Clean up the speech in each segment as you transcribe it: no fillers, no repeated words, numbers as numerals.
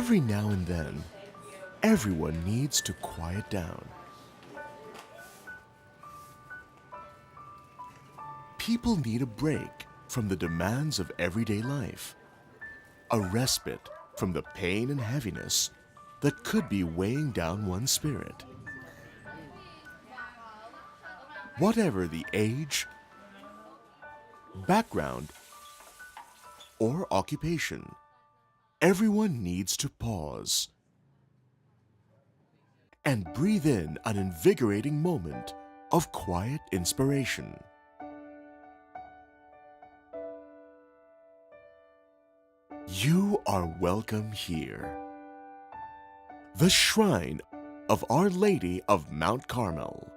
Every now and then, everyone needs to quiet down. People need a break from the demands of everyday life, a respite from the pain and heaviness that could be weighing down one's spirit. Whatever the age, background, or occupation, everyone needs to pause and breathe in an invigorating moment of quiet inspiration. You are welcome here, the shrine of Our Lady of Mount Carmel.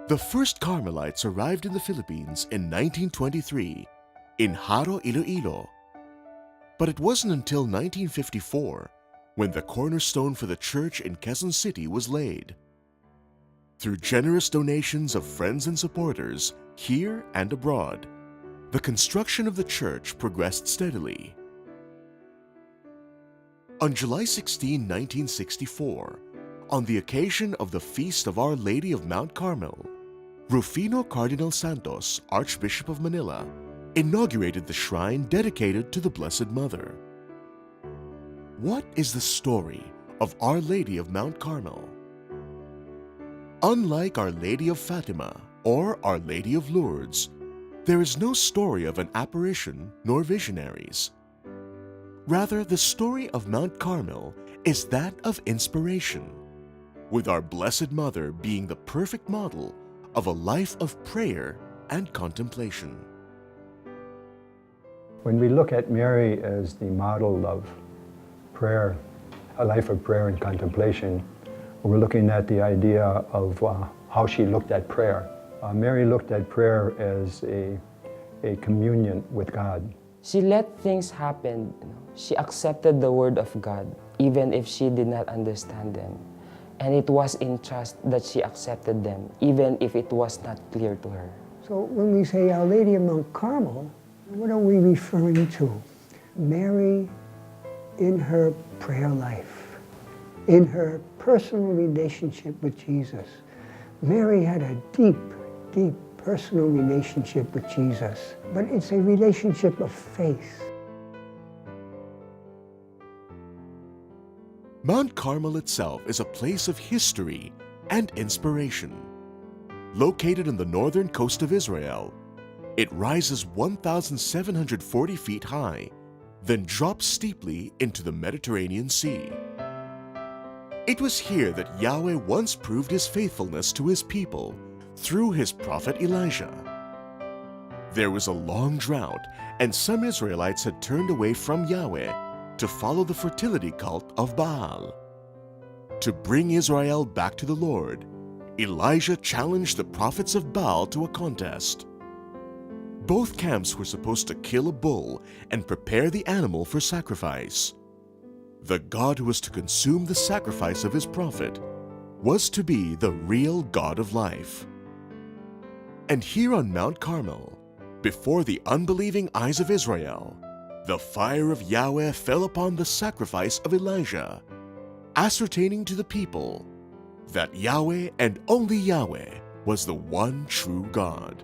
The first Carmelites arrived in the Philippines in 1923 in Haro, Iloilo. But it wasn't until 1954 when the cornerstone for the church in Quezon City was laid. Through generous donations of friends and supporters here and abroad, the construction of the church progressed steadily. On July 16, 1964, on the occasion of the Feast of Our Lady of Mount Carmel, Rufino Cardinal Santos, Archbishop of Manila, inaugurated the shrine dedicated to the Blessed Mother. What is the story of Our Lady of Mount Carmel? Unlike Our Lady of Fatima or Our Lady of Lourdes, there is no story of an apparition nor visionaries. Rather, the story of Mount Carmel is that of inspiration, with our Blessed Mother being the perfect model of a life of prayer and contemplation. When we look at Mary as the model of prayer, a life of prayer and contemplation, we're looking at the idea of how she looked at prayer. Mary looked at prayer as a communion with God. She let things happen. She accepted the word of God, even if she did not understand them. And it was in trust that she accepted them, even if it was not clear to her. So when we say Our Lady of Mount Carmel, what are we referring to? Mary in her prayer life, in her personal relationship with Jesus. Mary had a deep, deep personal relationship with Jesus, but it's a relationship of faith. Mount Carmel itself is a place of history and inspiration. Located on the northern coast of Israel, it rises 1,740 feet high, then drops steeply into the Mediterranean Sea. It was here that Yahweh once proved his faithfulness to his people through his prophet Elijah. There was a long drought, and some Israelites had turned away from Yahweh to follow the fertility cult of Baal. To bring Israel back to the Lord, Elijah challenged the prophets of Baal to a contest. Both camps were supposed to kill a bull and prepare the animal for sacrifice. The God who was to consume the sacrifice of his prophet was to be the real God of life. And here on Mount Carmel, before the unbelieving eyes of Israel, the fire of Yahweh fell upon the sacrifice of Elijah, ascertaining to the people that Yahweh and only Yahweh was the one true God.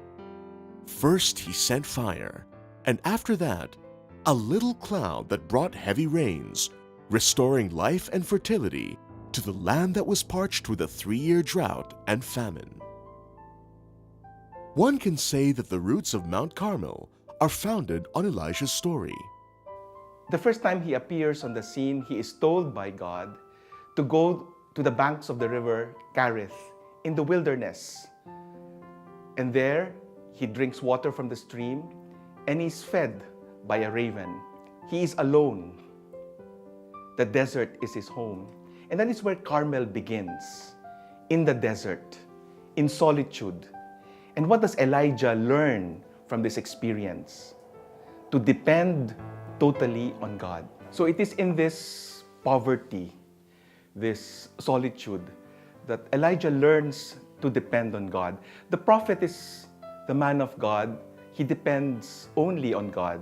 First he sent fire, and after that, a little cloud that brought heavy rains, restoring life and fertility to the land that was parched with a 3-year drought and famine. One can say that the roots of Mount Carmel are founded on Elijah's story. The first time he appears on the scene, he is told by God to go to the banks of the river Karith in the wilderness. And there, he drinks water from the stream and is fed by a raven. He is alone. The desert is his home. And that is where Carmel begins, in the desert, in solitude. And what does Elijah learn from this experience? To depend totally on God. So it is in this poverty, this solitude, that Elijah learns to depend on God. The prophet is the man of God. He depends only on God,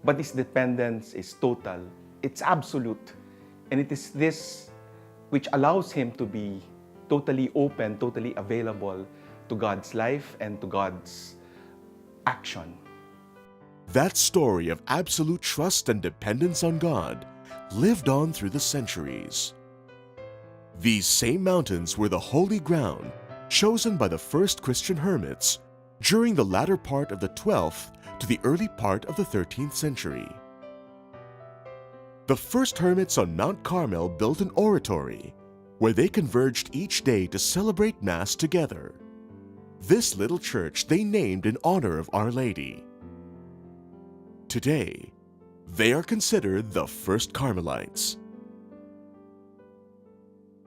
but his dependence is total. It's absolute. And it is this which allows him to be totally open, totally available to God's life and to God's action. That story of absolute trust and dependence on God lived on through the centuries. These same mountains were the holy ground chosen by the first Christian hermits during the latter part of the 12th to the early part of the 13th century. The first hermits on Mount Carmel built an oratory where they converged each day to celebrate Mass together. This little church they named in honor of Our Lady. Today, they are considered the first Carmelites.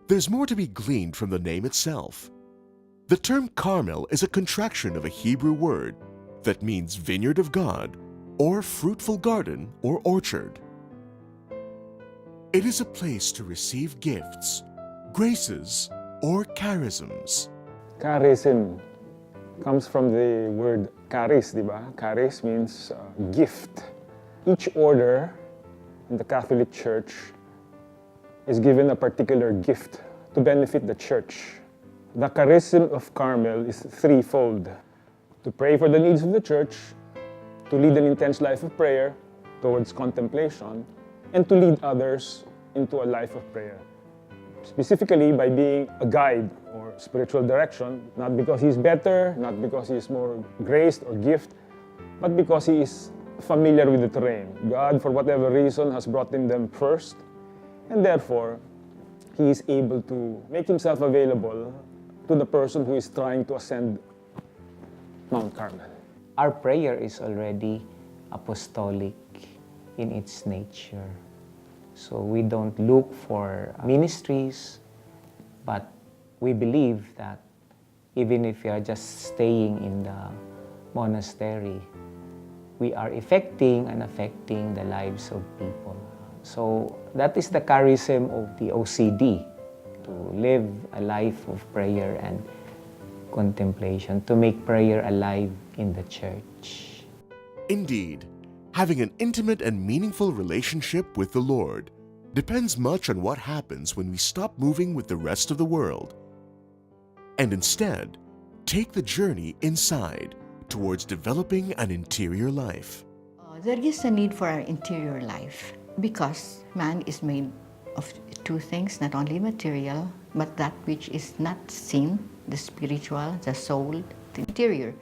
There's more to be gleaned from the name itself. The term Carmel is a contraction of a Hebrew word that means vineyard of God or fruitful garden or orchard. It is a place to receive gifts, graces, or charisms. Charism comes from the word charis, di ba? Charis means gift. Each order in the Catholic Church is given a particular gift to benefit the church. The charism of Carmel is threefold: to pray for the needs of the church, to lead an intense life of prayer towards contemplation, and to lead others into a life of prayer. Specifically by being a guide or spiritual direction, not because he's better, not because he's more graced or gift, but because he is familiar with the terrain. God, for whatever reason, has brought in them first, and therefore, he is able to make himself available to the person who is trying to ascend Mount Carmel. Our prayer is already apostolic in its nature. So we don't look for ministries, but we believe that even if we are just staying in the monastery, we are affecting the lives of people. So that is the charism of the OCD, to live a life of prayer and contemplation, to make prayer alive in the church. Indeed, having an intimate and meaningful relationship with the Lord depends much on what happens when we stop moving with the rest of the world and instead take the journey inside towards developing an interior life. There is a need for our interior life because man is made of two things, not only material, but that which is not seen, the spiritual, the soul, the interior.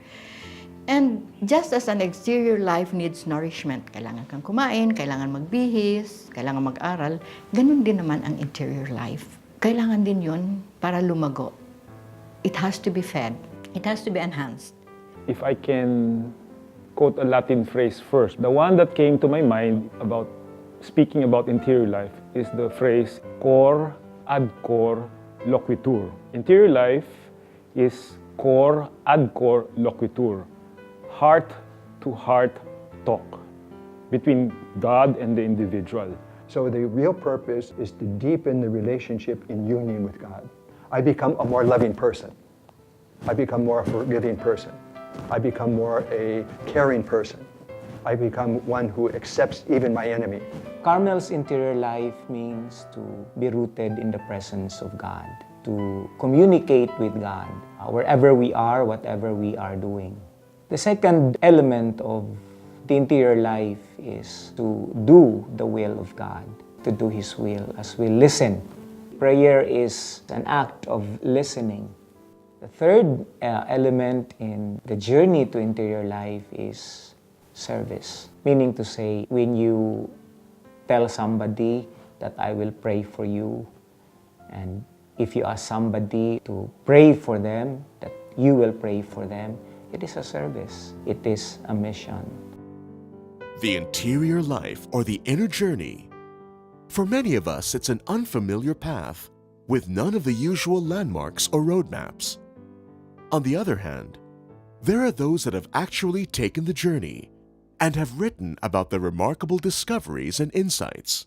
And just as an exterior life needs nourishment, kailangan kang kumain, kailangan magbihis, kailangan mag-aral, ganun din naman ang interior life. Kailangan din yun para lumago. It has to be fed. It has to be enhanced. If I can quote a Latin phrase first, the one that came to my mind about speaking about interior life is the phrase cor ad cor loquitur. Interior life is cor ad cor loquitur, heart-to-heart talk between God and the individual. So the real purpose is to deepen the relationship in union with God. I become a more loving person. I become more a forgiving person. I become more a caring person. I become one who accepts even my enemy. Carmel's interior life means to be rooted in the presence of God, to communicate with God wherever we are, whatever we are doing. The second element of the interior life is to do the will of God, to do His will as we listen. Prayer is an act of listening. The third element in the journey to interior life is service. Meaning to say, when you tell somebody that I will pray for you, and if you ask somebody to pray for them, that you will pray for them, it is a service. It is a mission. The interior life or the inner journey. For many of us, it's an unfamiliar path with none of the usual landmarks or roadmaps. On the other hand, there are those that have actually taken the journey and have written about the remarkable discoveries and insights.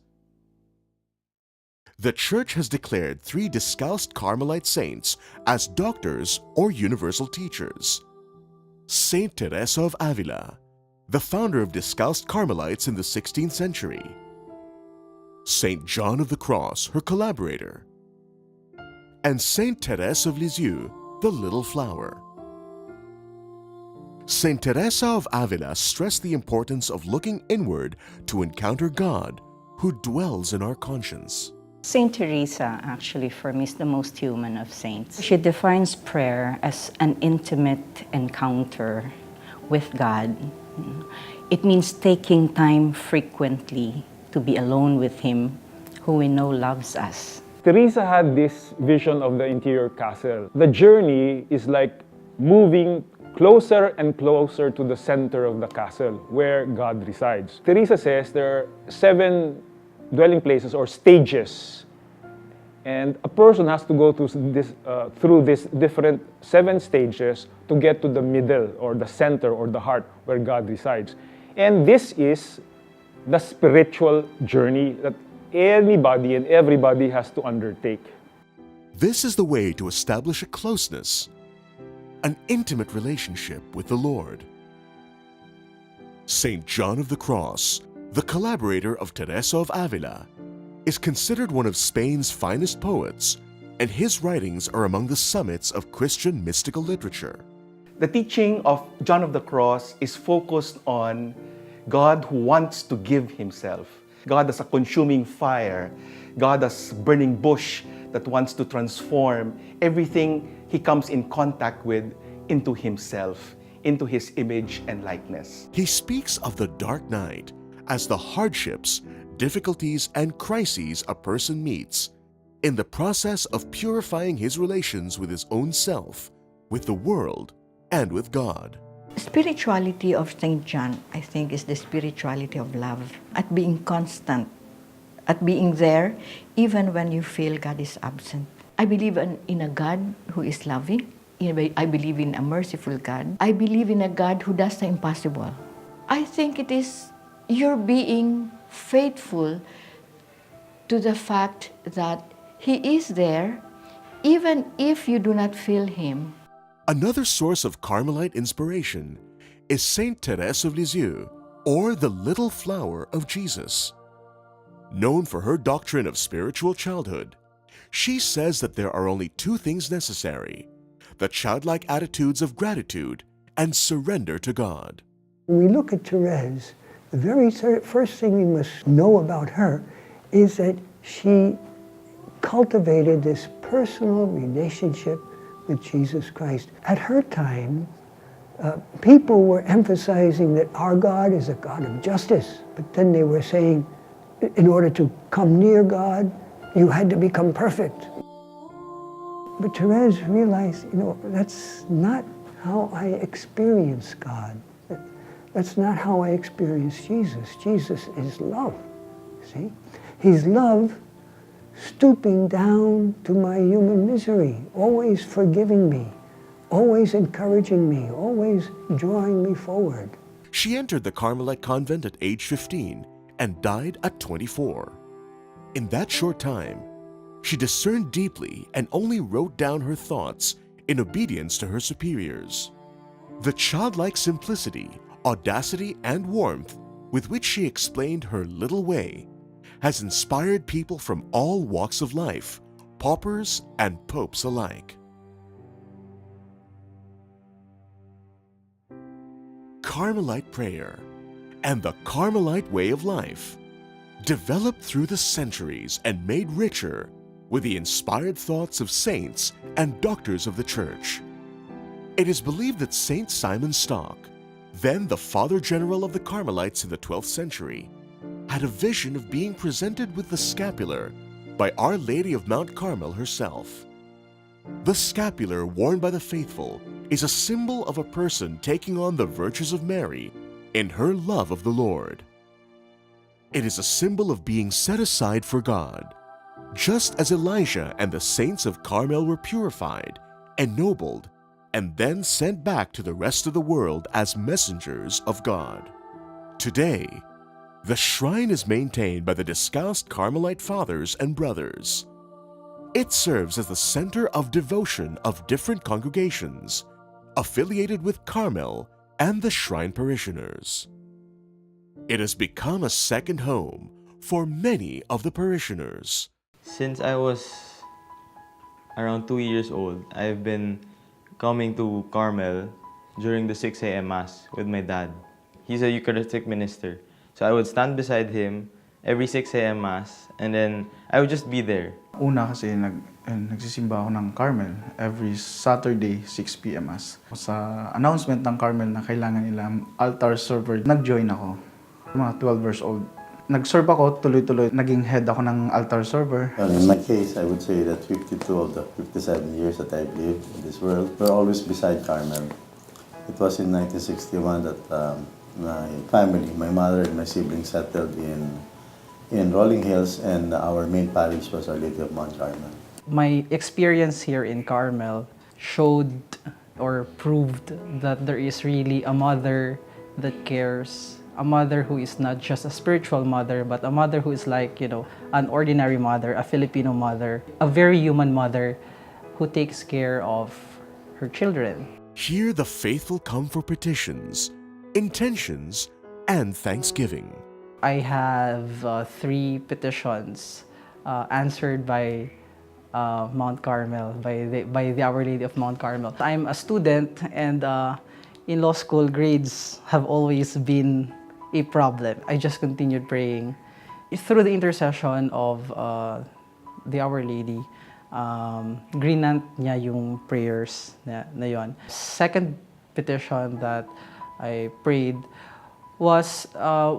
The Church has declared 3 Discalced Carmelite saints as doctors or universal teachers. Saint Teresa of Avila, the founder of Discalced Carmelites in the 16th century. Saint John of the Cross, her collaborator. And Saint Therese of Lisieux, the Little Flower. Saint Teresa of Avila stressed the importance of looking inward to encounter God, who dwells in our conscience. Saint Teresa, actually, for me, is the most human of saints. She defines prayer as an intimate encounter with God. It means taking time frequently to be alone with Him, who we know loves us. Teresa had this vision of the interior castle. The journey is like moving closer and closer to the center of the castle where God resides. Teresa says there are 7 dwelling places or stages, and a person has to go through these different 7 stages to get to the middle or the center or the heart where God resides. And this is the spiritual journey that anybody and everybody has to undertake. This is the way to establish a closeness, an intimate relationship with the Lord. Saint John of the Cross, the collaborator of Teresa of Avila, is considered one of Spain's finest poets, and his writings are among the summits of Christian mystical literature. The teaching of John of the Cross is focused on God who wants to give Himself. God as a consuming fire. God as burning bush that wants to transform everything He comes in contact with into Himself, into His image and likeness. He speaks of the dark night as the hardships, difficulties, and crises a person meets in the process of purifying his relations with his own self, with the world, and with God. Spirituality of St. John, I think, is the spirituality of love, at being constant, at being there even when you feel God is absent. I believe in a God who is loving. I believe in a merciful God. I believe in a God who does the impossible. I think it is your being faithful to the fact that He is there even if you do not feel Him. Another source of Carmelite inspiration is Saint Therese of Lisieux, or the Little Flower of Jesus. Known for her doctrine of spiritual childhood, she says that there are only 2 things necessary: the childlike attitudes of gratitude and surrender to God. When we look at Therese, the very first thing we must know about her is that she cultivated this personal relationship with Jesus Christ. At her time, people were emphasizing that our God is a God of justice, but then they were saying, in order to come near God, you had to become perfect. But Therese realized, that's not how I experience God. That's not how I experience Jesus. Jesus is love, see? He's love stooping down to my human misery, always forgiving me, always encouraging me, always drawing me forward. She entered the Carmelite convent at age 15 and died at 24. In that short time, she discerned deeply and only wrote down her thoughts in obedience to her superiors. The childlike simplicity, audacity, and warmth with which she explained her little way has inspired people from all walks of life, paupers and popes alike. Carmelite prayer and the Carmelite way of life, developed through the centuries and made richer with the inspired thoughts of saints and doctors of the Church. It is believed that Saint Simon Stock, then the Father General of the Carmelites in the 12th century, had a vision of being presented with the scapular by Our Lady of Mount Carmel herself. The scapular worn by the faithful is a symbol of a person taking on the virtues of Mary in her love of the Lord. It is a symbol of being set aside for God, just as Elijah and the saints of Carmel were purified, ennobled, and then sent back to the rest of the world as messengers of God. Today, The shrine is maintained by the Discalced Carmelite Fathers and Brothers. It serves as the center of devotion of different congregations affiliated with Carmel and the shrine parishioners. It has become a second home for many of the parishioners. Since I was around 2 years old, I've been coming to Carmel during the 6 a.m. Mass with my dad. He's a Eucharistic minister. So I would stand beside him every 6 a.m. Mass, and then I would just be there. Una kasi nagsisimba ako ng Carmel every Saturday, 6 p.m. Mass. Sa announcement ng Carmel na kailangan nila altar server, nag-join ako. Mga 12 years old. Nag-serve ako, tuloy-tuloy. Naging head ako ng altar server. Well, in my case, I would say that 52 of the 57 years that I've lived in this world were always beside Carmel. It was in 1961 that my family, my mother and my siblings settled in Rolling Hills, and our main parish was Our Lady of Mount Carmel. My experience here in Carmel showed or proved that there is really a mother that cares, a mother who is not just a spiritual mother, but a mother who is like, an ordinary mother, a Filipino mother, a very human mother who takes care of her children. Here the faithful come for petitions, intentions, and thanksgiving. I have 3 petitions answered by Mount Carmel, by the Our Lady of Mount Carmel. I'm a student, and in law school, grades have always been a problem. I just continued praying. Through the intercession of the Our Lady, grinant niya yung prayers na yon. Second petition that I prayed was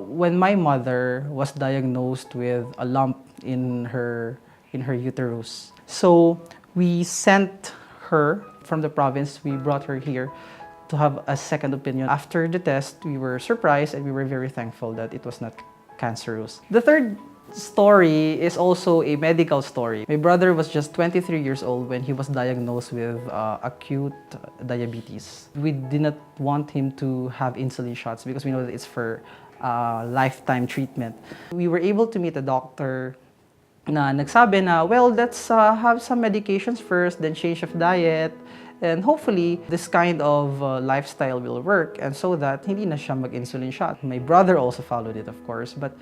when my mother was diagnosed with a lump in her uterus. So we sent her from the province. We brought her here to have a second opinion. After the test, we were surprised and we were very thankful that it was not cancerous. The third story is also a medical story. My brother was just 23 years old when he was diagnosed with acute diabetes. We did not want him to have insulin shots because we know that it's for lifetime treatment. We were able to meet a doctor na nagsabi na, well, let's have some medications first, then change of diet, and hopefully this kind of lifestyle will work, and so that hindi na siya mag-insulin shot. My brother also followed it, of course, but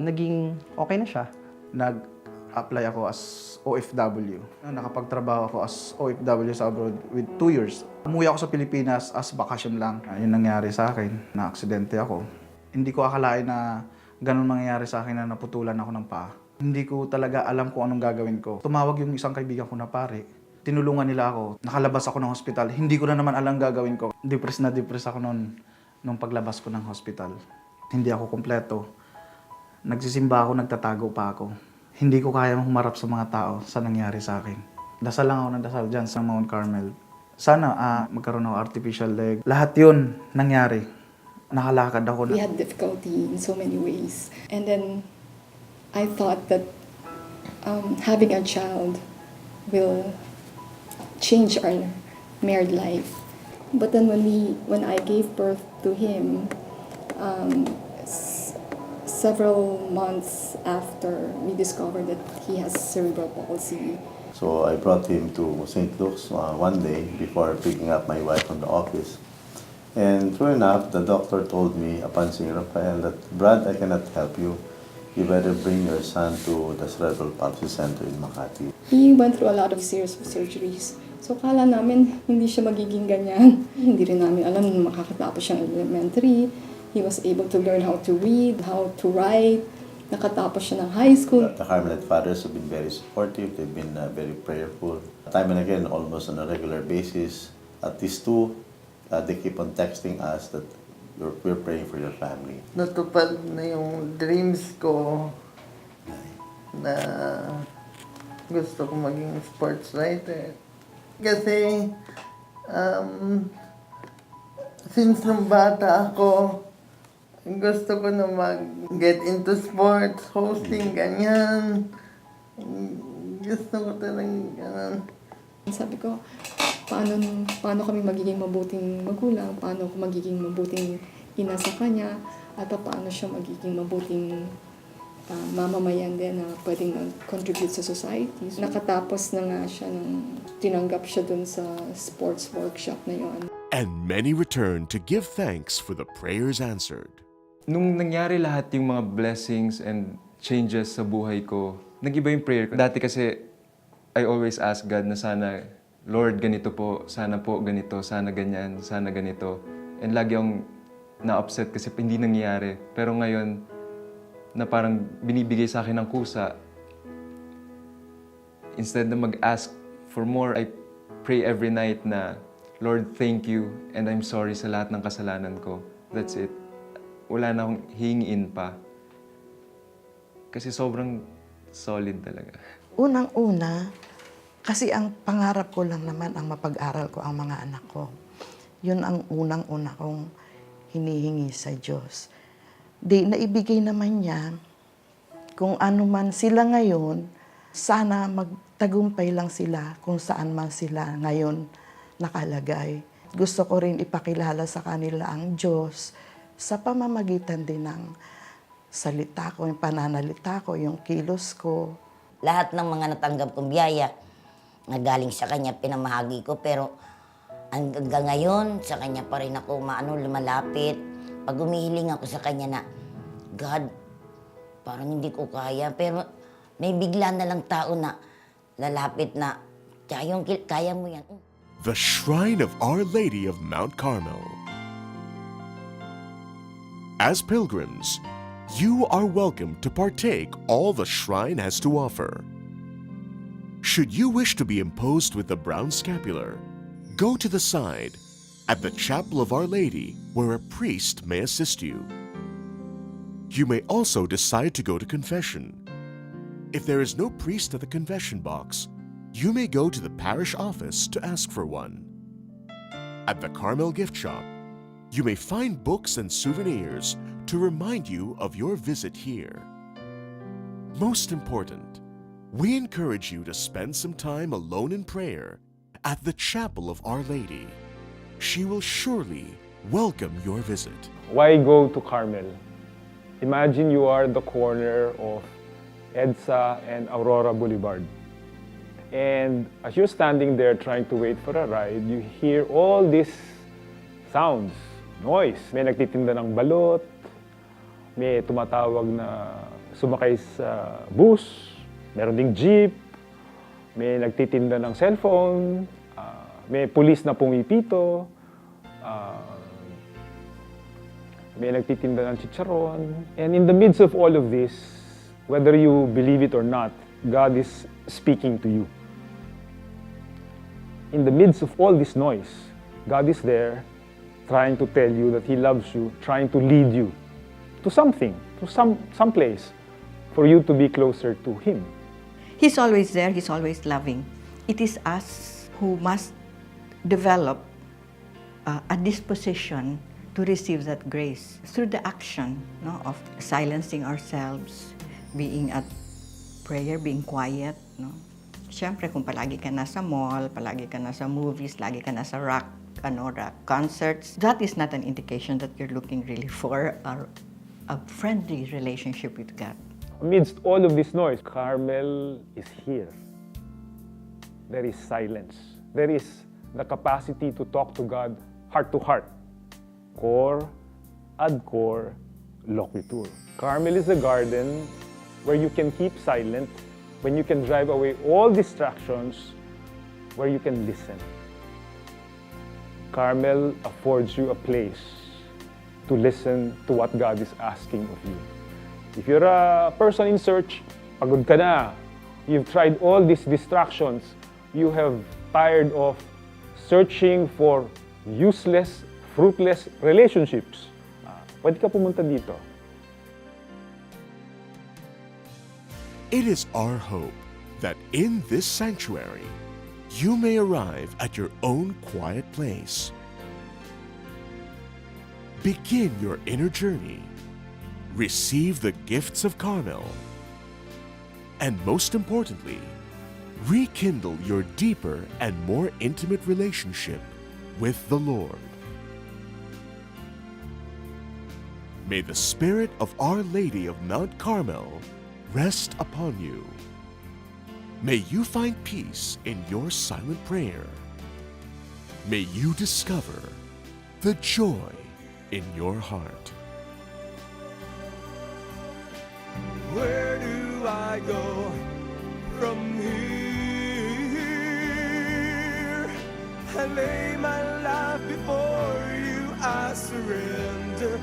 naging okay na siya. Nag-apply ako as OFW. Nakapagtrabaho ako as OFW sa abroad with 2 years. Umuwi ako sa Pilipinas as bakasyon lang. Yun nangyari sa akin, na-aksidente ako. Hindi ko akalain na ganun mangyayari sa akin na naputulan ako ng paa. Hindi ko talaga alam kung anong gagawin ko. Tumawag yung isang kaibigan ko na pare. Tinulungan nila ako. Nakalabas ako ng hospital. Hindi ko na naman alam gagawin ko. Depressed ako nung paglabas ko ng hospital. Hindi ako kompleto. Nagsisimba ako, nagtatago pa ako. Hindi ko kaya humarap sa mga tao sa nangyari sa akin. Dasal lang ako ng dasal dyan sa Mount Carmel. Sana magkaroon ako artificial leg. Lahat yun nangyari. Nakalakad ako. We had difficulty in so many ways. And then I thought that having a child will change our married life. But then when I gave birth to him, several months after, we discovered that he has cerebral palsy. So I brought him to St. Luke's one day before picking up my wife from the office. And true enough, the doctor told me upon seeing Rafael that, Brad, I cannot help you. You better bring your son to the Cerebral Palsy Center in Makati. He went through a lot of series of surgeries. So kala namin hindi siya magiging ganyan. Hindi rin namin alam na makakatapos siyang elementary. He was able to learn how to read, how to write. Nakatapos siya ng high school. The Carmelite Fathers have been very supportive. They've been very prayerful. Time and again, almost on a regular basis, at least 2, they keep on texting us that we're praying for your family. Natupad na yung dreams ko na gusto ko maging sports writer. Kasi since nung bata ako, gusto ko na mag-get into sports, hosting, ganyan. Gusto ko talagang ganyan. Sabi ko, paano kami magiging mabuting magulang, paano ko magiging mabuting ina sa kanya. at paano siya magiging mabuting mamamayan din na pwedeng mag-contribute sa society. Nakatapos na nga siya nung tinanggap siya dun sa sports workshop na yon. And many returned to give thanks for the prayers answered. Nung nangyari lahat yung mga blessings and changes sa buhay ko, nag-iba yung prayer ko. Dati kasi, I always ask God na sana, Lord, ganito po, sana po ganito, sana ganyan, sana ganito. And lagi akong na-upset kasi hindi nangyayari. Pero ngayon, na parang binibigay sa akin ng kusa, instead na mag-ask for more, I pray every night na, Lord, thank you, and I'm sorry sa lahat ng kasalanan ko. That's it. Wala na akong hingin pa. Kasi sobrang solid talaga. Unang-una, kasi ang pangarap ko lang naman ang mapag-aral ko ang mga anak ko. Yun ang unang-una kong hinihingi sa Diyos. Di naibigay naman niya kung ano man sila ngayon, sana magtagumpay lang sila kung saan man sila ngayon nakalagay. Gusto ko rin ipakilala sa kanila ang Diyos sa pamamagitan din ng salita ko, yung pananalita ko, yung kilos ko. Lahat ng mga natanggap kong biyaya, nagaling sa Kanya, pinamahagi ko. Pero hanggang ngayon, sa Kanya pa rin ako lumalapit. Pag umihiling ako sa Kanya na, God, parang hindi ko kaya. Pero may bigla na lang tao na lalapit na, kaya mo yan. The Shrine of Our Lady of Mount Carmel. As pilgrims, you are welcome to partake all the shrine has to offer. Should you wish to be imposed with the brown scapular, go to the side at the Chapel of Our Lady where a priest may assist you. You may also decide to go to confession. If there is no priest at the confession box, you may go to the parish office to ask for one. At the Carmel gift shop, you may find books and souvenirs to remind you of your visit here. Most important, we encourage you to spend some time alone in prayer at the Chapel of Our Lady. She will surely welcome your visit. Why go to Carmel? Imagine you are the corner of EDSA and Aurora Boulevard. And as you're standing there trying to wait for a ride, you hear all these sounds, noise. May nagtitinda ng balot, may tumatawag na sumakay sa bus, meron ding jeep, may nagtitinda ng cellphone, may pulis na pumipito, may nagtitinda ng chicharon. And in the midst of all of this, whether you believe it or not, God is speaking to you. In the midst of all this noise, God is there trying to tell you that He loves you, trying to lead you to something, to some place for you to be closer to Him. He's always there, He's always loving. It is us who must develop a disposition to receive that grace through the action of silencing ourselves, being at prayer, being quiet. Siyempre, kung palagi ka nasa mall, palagi ka nasa movies, lagi ka nasa rock concerts, that is not an indication that you're looking really for a friendly relationship with God. Amidst all of this noise, Carmel is here. There is silence. There is the capacity to talk to God heart to heart. Cor ad cor loquitur. Carmel is a garden where you can keep silent, when you can drive away all distractions, where you can listen. Carmel affords you a place to listen to what God is asking of you. If you're a person in search, pagod ka na, you've tried all these distractions, you have tired of searching for useless, fruitless relationships, pwede ka pumunta dito. It is our hope that in this sanctuary, you may arrive at your own quiet place. Begin your inner journey. Receive the gifts of Carmel. And most importantly, rekindle your deeper and more intimate relationship with the Lord. May the Spirit of Our Lady of Mount Carmel rest upon you. May you find peace in your silent prayer. May you discover the joy in your heart. Where do I go from here? I lay my life before you, I surrender.